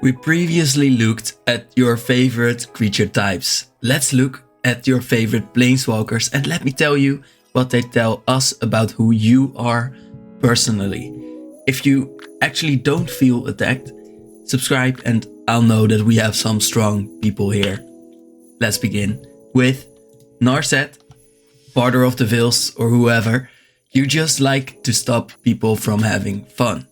We previously looked at your favorite creature types. Let's look at your favorite planeswalkers and let me tell you what they tell us about who you are personally. If you actually don't feel attacked, subscribe and I'll know that we have some strong people here. Let's begin with Narset, Father of the Veils or whoever. You just like to stop people from having fun.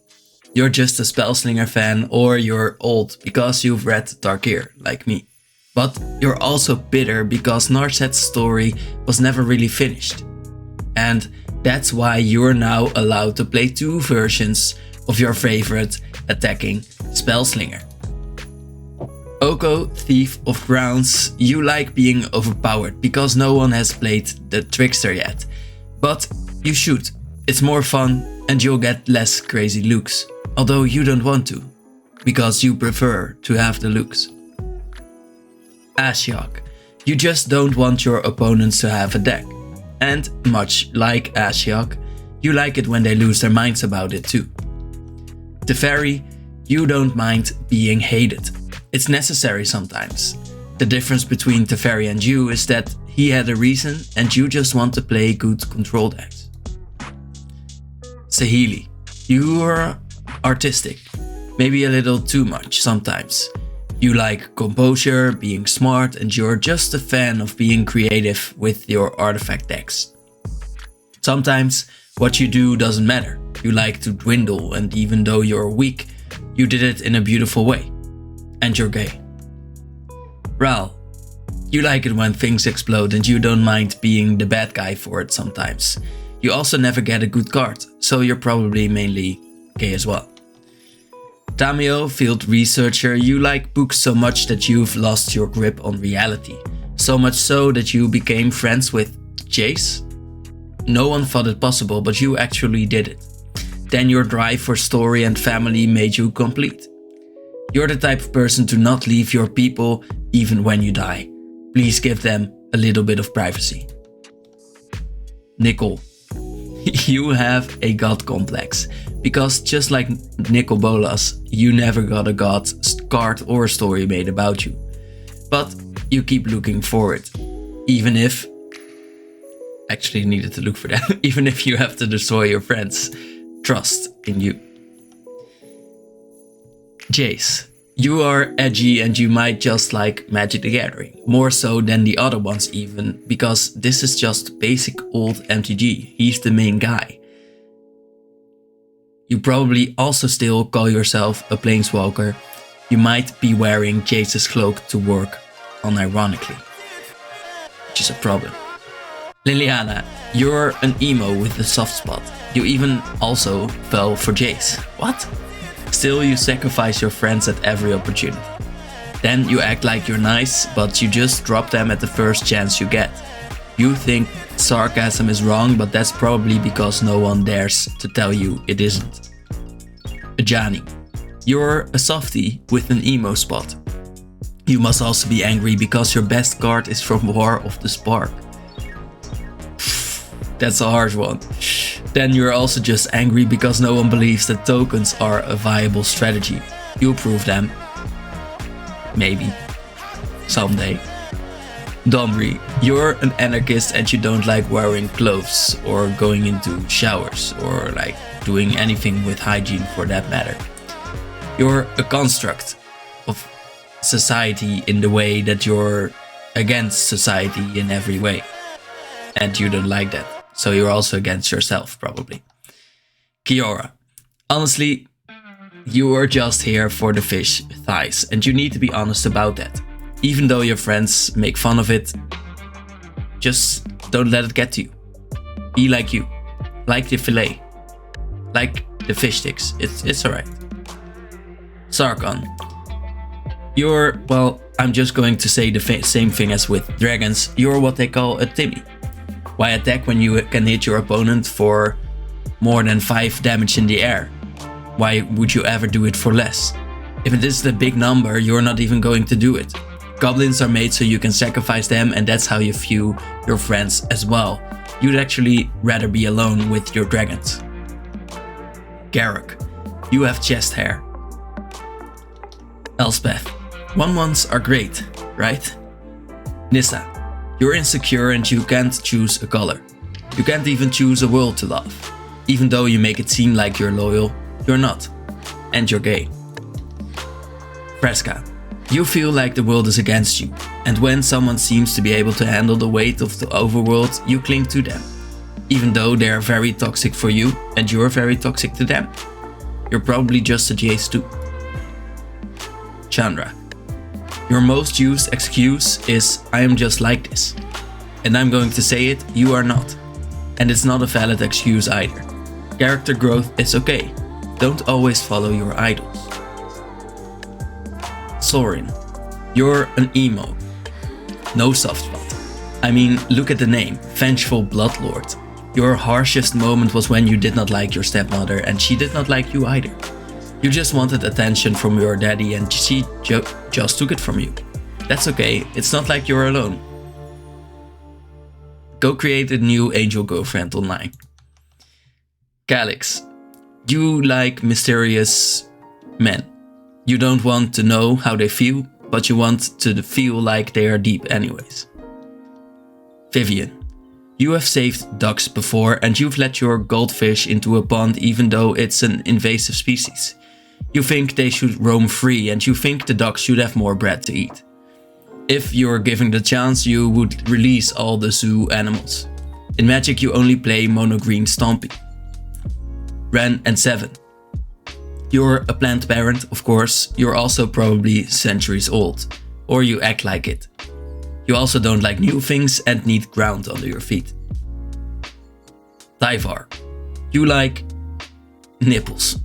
You're just a Spellslinger fan or you're old because you've read Tarkir, like me. But you're also bitter because Narset's story was never really finished. And that's why you're now allowed to play two versions of your favorite attacking Spellslinger. Oko, Thief of Grounds, you like being overpowered because no one has played the Trickster yet. But you should, it's more fun and you'll get less crazy looks. Although you don't want to, because you prefer to have the looks. Ashiok, you just don't want your opponents to have a deck. And much like Ashiok, you like it when they lose their minds about it too. Teferi, you don't mind being hated. It's necessary sometimes. The difference between Teferi and you is that he had a reason and you just want to play good control decks. Saheeli, you're artistic, maybe a little too much sometimes. You like composure, being smart, and you're just a fan of being creative with your artifact decks. Sometimes what you do doesn't matter. You like to dwindle, and even though you're weak, you did it in a beautiful way. And you're gay. Ral, you like it when things explode and you don't mind being the bad guy for it sometimes. You also never get a good card, so you're probably mainly gay as well. Tamiyo, field researcher, you like books so much that you've lost your grip on reality. So much so that you became friends with Jace? No one thought it possible, but you actually did it. Then your drive for story and family made you complete. You're the type of person to not leave your people even when you die. Please give them a little bit of privacy. Nicol, you have a god complex. Because just like Nicol Bolas, you never got a god card or story made about you. But you keep looking for it. Even if... Actually needed to look for that. Even if you have to destroy your friends' trust in you. Jace, you are edgy and you might just like Magic the Gathering. More so than the other ones even. Because this is just basic old MTG. He's the main guy. You probably also still call yourself a planeswalker. You might be wearing Jace's cloak to work unironically, which is a problem. Liliana, you're an emo with a soft spot. You even also fell for Jace. What? Still you sacrifice your friends at every opportunity. Then you act like you're nice, but you just drop them at the first chance you get. You think sarcasm is wrong, but that's probably because no one dares to tell you it isn't. Ajani, you're a softie with an emo spot. You must also be angry because your best card is from War of the Spark. That's a harsh one. Then you're also just angry because no one believes that tokens are a viable strategy. You'll prove them. Maybe. Someday. Domri, you're an anarchist and you don't like wearing clothes or going into showers or like doing anything with hygiene for that matter. You're a construct of society in the way that you're against society in every way. And you don't like that. So you're also against yourself probably. Kiora, honestly, you are just here for the fish thighs and you need to be honest about that. Even though your friends make fun of it, just don't let it get to you. Be like you. Like the fillet. Like the fish sticks. It's alright. Sarkhan. You're, well, I'm just going to say the same thing as with dragons. You're what they call a Timmy. Why attack when you can hit your opponent for more than 5 damage in the air? Why would you ever do it for less? If it is the big number, you're not even going to do it. Goblins are made so you can sacrifice them and that's how you view your friends as well. You'd actually rather be alone with your dragons. Garruk, you have chest hair. Elspeth, 1/1s are great, right? Nissa, you're insecure and you can't choose a color. You can't even choose a world to love. Even though you make it seem like you're loyal, you're not. And you're gay. Vraska, you feel like the world is against you, and when someone seems to be able to handle the weight of the overworld, you cling to them. Even though they're very toxic for you, and you're very toxic to them. You're probably just a Jace too. Chandra, your most used excuse is, I am just like this. And I'm going to say it, you are not. And it's not a valid excuse either. Character growth is okay. Don't always follow your idols. Sorin, you're an emo. No soft spot. I mean, look at the name, Vengeful Bloodlord. Your harshest moment was when you did not like your stepmother and she did not like you either. You just wanted attention from your daddy and she just took it from you. That's okay, it's not like you're alone. Go create a new angel girlfriend online. Calix, you like mysterious men. You don't want to know how they feel, but you want to feel like they are deep anyways. Vivien, you have saved ducks before and you've let your goldfish into a pond even though it's an invasive species. You think they should roam free and you think the ducks should have more bread to eat. If you're given the chance, you would release all the zoo animals. In Magic you only play mono green Stompy. Wrenn and 7. You're a plant parent, of course, you're also probably centuries old. Or you act like it. You also don't like new things and need ground under your feet. Tyvar, you like nipples.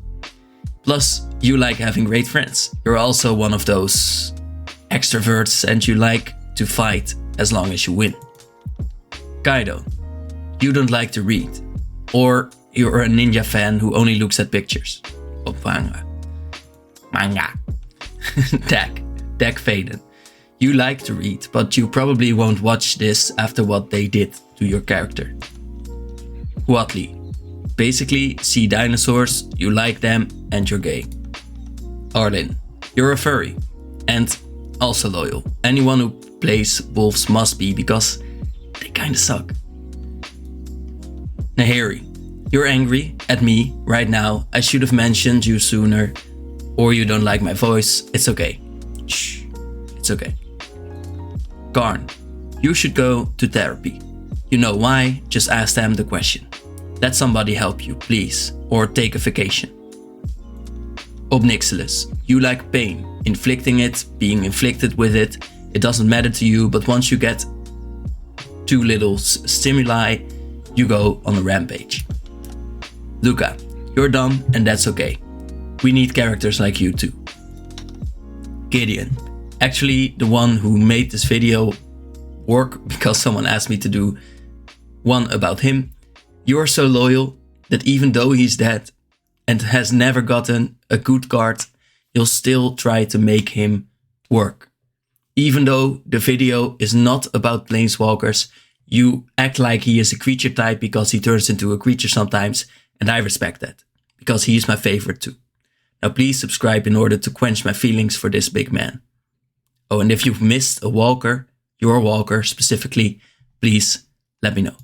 Plus, you like having great friends. You're also one of those extroverts and you like to fight as long as you win. Kaito, you don't like to read. Or you're a ninja fan who only looks at pictures. Of manga. Dack Faden. You like to read, but you probably won't watch this after what they did to your character. Huatli. Basically, see dinosaurs, you like them, and you're gay. Arlinn. You're a furry. And also loyal. Anyone who plays wolves must be, because they kinda suck. Nahiri. You're angry at me right now. I should have mentioned you sooner. Or you don't like my voice. It's okay. Shh. It's okay. Karn. You should go to therapy. You know why? Just ask them the question. Let somebody help you, please. Or take a vacation. Nixilis. You like pain. Inflicting it, being inflicted with it. It doesn't matter to you, but once you get too little stimuli, you go on a rampage. Lukka, you're dumb and that's okay. We need characters like you too. Gideon, actually the one who made this video work because someone asked me to do one about him. You're so loyal that even though he's dead and has never gotten a good card, you'll still try to make him work. Even though the video is not about planeswalkers, you act like he is a creature type because he turns into a creature sometimes. And I respect that, because he's my favorite too. Now please subscribe in order to quench my feelings for this big man. Oh, and if you've missed a walker, your walker specifically, please let me know.